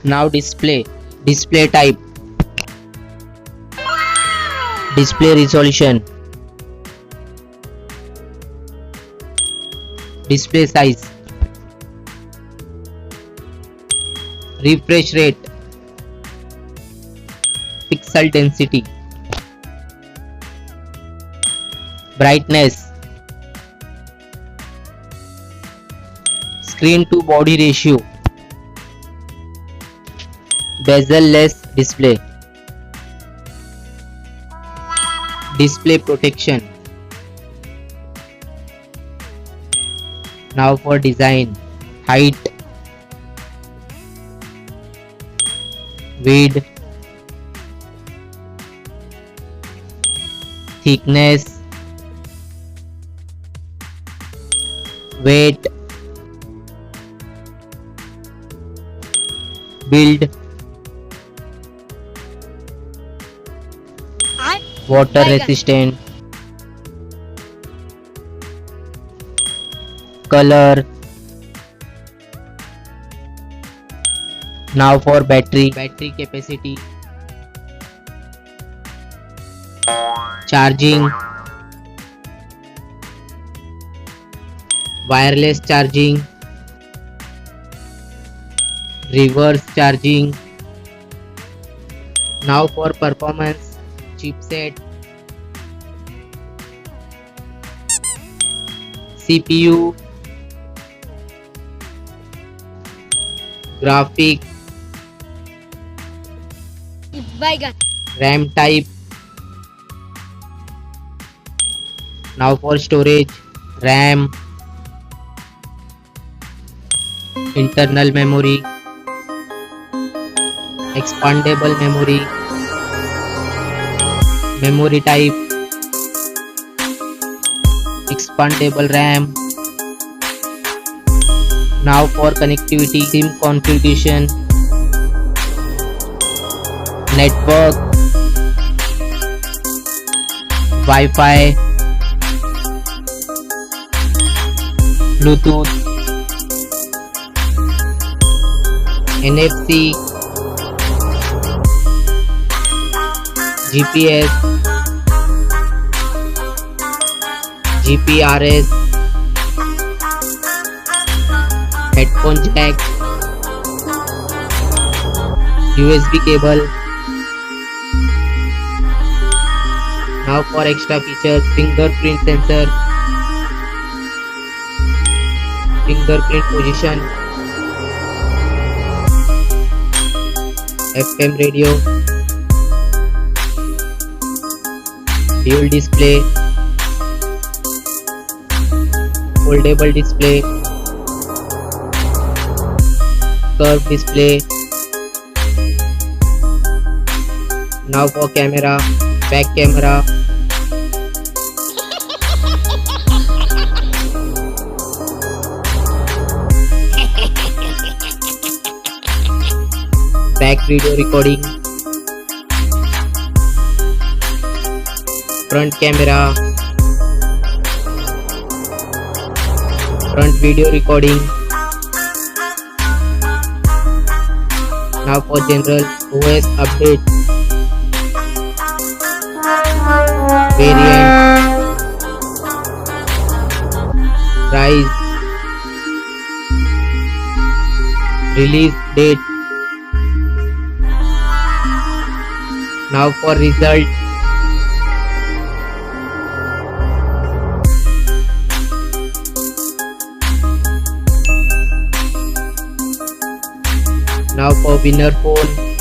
Now display type, display resolution, display size, refresh rate, pixel density, brightness, screen to body ratio, bezel-less display, display protection. Now for design, height, width, thickness, weight, build, water resistant, color. Now for battery capacity, charging, wireless charging, reverse charging. Now for performance, chipset, CPU, graphic, RAM type. Now for storage, RAM, internal memory, expandable memory, memory type, expandable RAM. Now for connectivity, SIM configuration, network, Wi-Fi, Bluetooth, NFC, GPS, GPRS, headphone jack, USB cable. Now for extra features, fingerprint sensor, fingerprint position, FM radio, dual display, foldable display, curved display. Now for camera, back camera, back video recording, front camera, front video recording. Now for general OS update, variant, price, release date. Now for result, now for winner phone,